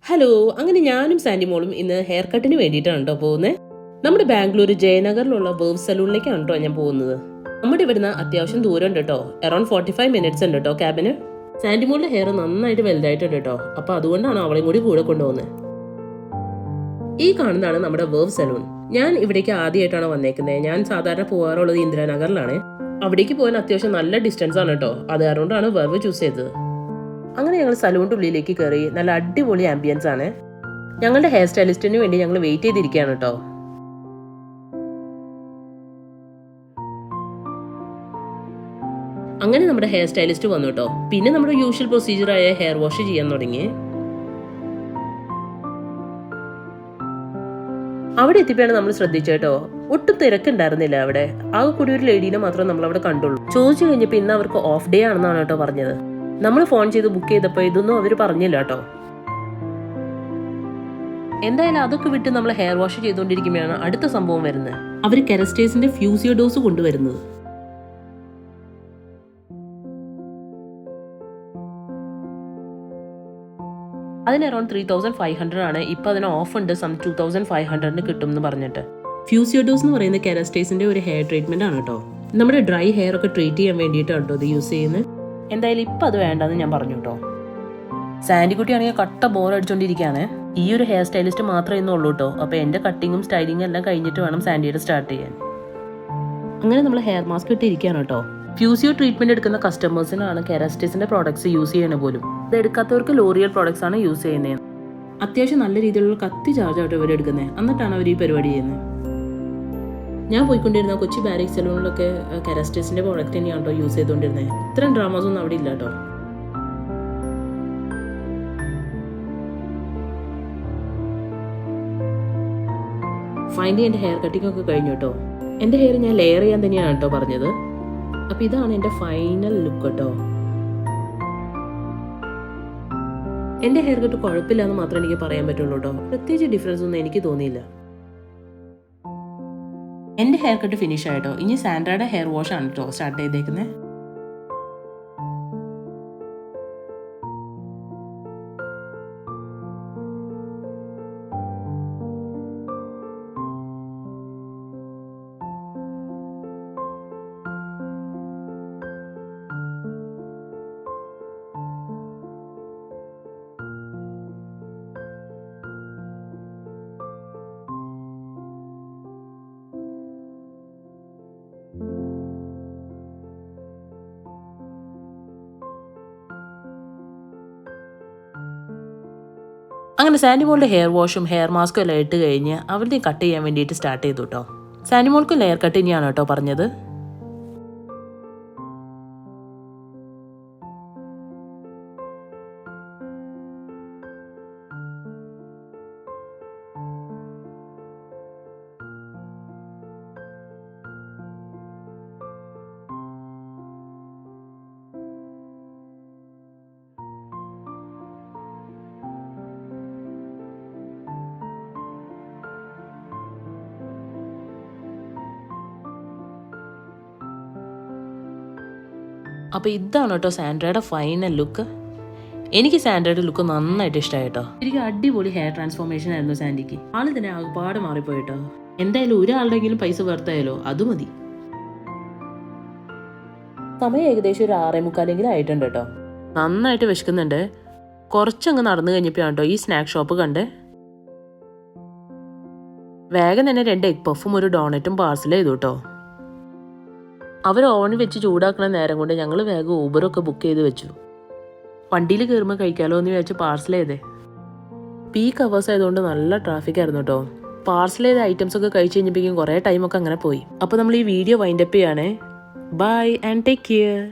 Hello, അങ്ങനെ ഞാനും സാൻഡിമോളും ഇന്ന് ഹെയർ കട്ടിന് വേണ്ടിയിട്ടാണ് കേട്ടോ പോകുന്നത്. നമ്മുടെ ബാംഗ്ലൂർ ജയനഗറിലുള്ള വേവ് സലൂണിലേക്കാണ് കേട്ടോ ഞാൻ പോകുന്നത്. നമ്മുടെ ഇവിടുന്ന് അത്യാവശ്യം ദൂരം ഉണ്ട് കേട്ടോ. അറൌണ്ട് 45 മിനിറ്റ്സ് ഉണ്ട് കേട്ടോ ക്യാബിന്. സാൻഡിമോളുടെ ഹെയർ നന്നായിട്ട് വലുതായിട്ടുണ്ട് കേട്ടോ. അപ്പൊ അതുകൊണ്ടാണ് അവളെയും കൂടി കൂടെ കൊണ്ടുപോകുന്നത്. ഈ കാണുന്നതാണ് നമ്മുടെ വേവ് സലൂൺ. ഞാൻ ഇവിടേക്ക് ആദ്യമായിട്ടാണ് വന്നേക്കുന്നത്. ഞാൻ സാധാരണ പോകാറുള്ളത് ഇന്ദിരാനഗറിലാണ്. അവിടേക്ക് പോകാൻ അത്യാവശ്യം നല്ല ഡിസ്റ്റൻസ് ആണ് കേട്ടോ. അത് അതുകൊണ്ടാണ് വേവ് ചൂസ് ചെയ്തത്. അങ്ങനെ ഞങ്ങൾ സലൂണിൻ്റെ ഉള്ളിലേക്ക് കയറി. നല്ല അടിപൊളി ആംബിയൻസ് ആണ്. ഞങ്ങളുടെ ഹെയർ സ്റ്റൈലിസ്റ്റിന് വേണ്ടി ഞങ്ങൾ വെയിറ്റ് ചെയ്തിരിക്കുകയാണ് കേട്ടോ. അങ്ങനെ നമ്മുടെ ഹെയർ സ്റ്റൈലിസ്റ്റ് വന്നു കേട്ടോ. പിന്നെ നമ്മുടെ യൂഷ്വൽ പ്രൊസീജിയറായ ഹെയർ വാഷ് ചെയ്യാൻ തുടങ്ങി. അവിടെ എത്തിയപ്പോഴാണ് നമ്മൾ ശ്രദ്ധിച്ചേട്ടോ, ഒട്ടും തിരക്കുണ്ടായിരുന്നില്ല അവിടെ. ആകെ കൂടി ഒരു ലേഡീനെ മാത്രം നമ്മൾ അവിടെ കണ്ടുള്ളൂ. ചോദിച്ചു കഴിഞ്ഞപ്പോൾ ഇന്ന് അവർക്ക് ഓഫ് ഡേ ആണെന്നാണ് കേട്ടോ പറഞ്ഞത്. നമ്മൾ ഫോൺ ചെയ്ത് ബുക്ക് ചെയ്തപ്പോൾ ഇതൊന്നും അവർ പറഞ്ഞില്ല കേട്ടോ. എന്തായാലും അതൊക്കെ വിട്ട് നമ്മൾ ഹെയർ വാഷ് ചെയ്തുകൊണ്ടിരിക്കുമ്പോഴാണ് അടുത്ത സംഭവം വരുന്നത്. അവർ കെരസ്റ്റേസിന്റെ ഫ്യൂസിയോ ഡോസ് കൊണ്ടുവരുന്നത്. അതിന് അറൌണ്ട് 3500 ആണ്. ഇപ്പൊ അതിന് ഓഫ് ഉണ്ട്. 2500 കിട്ടും എന്ന് പറഞ്ഞിട്ട്. ഫ്യൂസിയോ ഡോസ് എന്ന് പറയുന്ന കെരസ്റ്റേസിന്റെ ഒരു ഹെയർ ട്രീറ്റ്മെന്റ് ആണ് കേട്ടോ. നമ്മുടെ ഡ്രൈ ഹെയർ ഒക്കെ ട്രീറ്റ് ചെയ്യാൻ വേണ്ടിയിട്ടാണ് കേട്ടോ ഇത് യൂസ് ചെയ്യുന്നത്. എന്തായാലും ഇപ്പം അത് വേണ്ടെന്ന് ഞാൻ പറഞ്ഞു കേട്ടോ. സാൻഡിക്കുട്ടിയാണെങ്കിൽ കട്ട ബോർ അടിച്ചോണ്ടിരിക്കുകയാണ്. ഈ ഒരു ഹെയർ സ്റ്റൈലിസ്റ്റ് മാത്രമേ ഇന്നും ഉള്ളൂ കേട്ടോ. അപ്പോൾ എൻ്റെ കട്ടിങ്ങും സ്റ്റൈലിങ്ങും എല്ലാം കഴിഞ്ഞിട്ട് വേണം സാൻഡിയുടെ സ്റ്റാർട്ട് ചെയ്യാൻ. അങ്ങനെ നമ്മൾ ഹെയർ മാസ്ക് ഇട്ടിരിക്കുകയാണ് കേട്ടോ. ഫ്യൂസിയോ ട്രീറ്റ്മെന്റ് എടുക്കുന്ന കസ്റ്റമേഴ്സിനാണ് കെരാസ്റ്റേസിന്റെ പ്രോഡക്ട്സ് യൂസ് ചെയ്യണ പോലും. ഇത് എടുക്കാത്തവർക്ക് ലോറിയൽ പ്രോഡക്ട്സ് ആണ് യൂസ് ചെയ്യുന്നത്. അത്യാവശ്യം നല്ല രീതിയിലുള്ള കത്തി ചാർജ് ആയിട്ട് ഇവർ എടുക്കുന്നത്. എന്നിട്ടാണ് അവർ ഈ പരിപാടി ചെയ്യുന്നത്. ഞാൻ പോയിക്കൊണ്ടിരുന്ന കൊച്ചി ബാരിക് സലൂണിലൊക്കെ കെരാസ്റ്റേസിന്റെ പ്രോഡക്റ്റ് തന്നെയാണ് കേട്ടോ യൂസ് ചെയ്തുകൊണ്ടിരുന്നത്. ഇത്രയും ഡ്രാമാസ് ഒന്നും അവിടെ ഇല്ല കേട്ടോ. ഫൈനലി എൻ്റെ ഹെയർ കട്ടിംഗ് ഒക്കെ കഴിഞ്ഞു കേട്ടോ. എൻ്റെ ഹെയർ ഞാൻ ലെയർ ചെയ്യാൻ തന്നെയാണ് കേട്ടോ പറഞ്ഞത്. അപ്പൊ ഇതാണ് എൻ്റെ ഫൈനൽ ലുക്ക് കേട്ടോ. എൻ്റെ ഹെയർ കട്ട് കുഴപ്പമില്ല എന്ന് മാത്രമേ എനിക്ക് പറയാൻ പറ്റുള്ളൂ കേട്ടോ. പ്രത്യേകിച്ച് ഡിഫറൻസ് ഒന്നും എനിക്ക് തോന്നിയില്ല. എൻ്റെ ഹെയർ കട്ട് ഫിനിഷ് ആയിട്ടോ. ഇനി സാൻഡ്രയുടെ ഹെയർ വാഷ് ആണ് കേട്ടോ സ്റ്റാർട്ട് ചെയ്തേക്കുന്നത്. അങ്ങനെ സാൻഡിമോളുടെ ഹെയർ വാഷും ഹെയർ മാസ്കും എല്ലാം ഇട്ട് കഴിഞ്ഞ് അവരുടെ കട്ട് ചെയ്യാൻ വേണ്ടിയിട്ട് സ്റ്റാർട്ട് ചെയ്തു കേട്ടോ. സാൻഡിമോൾക്ക് ലെയർ കട്ട് തന്നെയാണ് കേട്ടോ പറഞ്ഞത്. അപ്പോൾ ഇതാണ് കേട്ടോ സാൻഡ്രയുടെ ഫൈനൽ ലുക്ക്. എനിക്ക് സാൻഡ്രയുടെ ലുക്ക് നന്നായിട്ട് ഇഷ്ടമായി കേട്ടോ. എനിക്ക് അടിപൊളി ഹെയർ ട്രാൻസ്ഫോർമേഷൻ ആയിരുന്നു സാൻഡിക്ക്. ആള് തന്നെ ഒരുപാട് മാറിപ്പോയിട്ടോ. എന്തായാലും ഒരാളുടെങ്കിലും പൈസ വേർത്തായാലോ, അത് മതി. സമയം ഏകദേശം ഒരു 6:45 ആയിട്ടുണ്ട് കേട്ടോ. നന്നായിട്ട് വിശക്കുന്നുണ്ട്. കുറച്ചങ്ങ് നടന്നു കഴിഞ്ഞപ്പോഴാണ് കേട്ടോ ഈ സ്നാക്ക് ഷോപ്പ് കണ്ട്. വേഗം തന്നെ 2 എഗ് പഫും ഒരു ഡോണറ്റും പാർസൽ ചെയ്തു കേട്ടോ. അവർ ഓവനിൽ വെച്ച് ചൂടാക്കുന്ന നേരം കൊണ്ട് ഞങ്ങൾ വേഗം ഊബറൊക്കെ ബുക്ക് ചെയ്ത് വെച്ചു. വണ്ടിയിൽ കയറുമ്പോൾ കഴിക്കാമല്ലോ എന്ന് വിചാരിച്ച് പാർസൽ ചെയ്തേ. പീക്ക് അവേഴ്സ് ആയതുകൊണ്ട് നല്ല ട്രാഫിക് ആയിരുന്നു കേട്ടോ. പാർസൽ ചെയ്ത ഐറ്റംസ് ഒക്കെ കഴിച്ച് കഴിഞ്ഞപ്പോഴേക്കും കുറേ ടൈമൊക്കെ അങ്ങനെ പോയി. അപ്പോൾ നമ്മൾ ഈ വീഡിയോ വൈൻഡപ്പ് ചെയ്യാണ്. Bye and take care.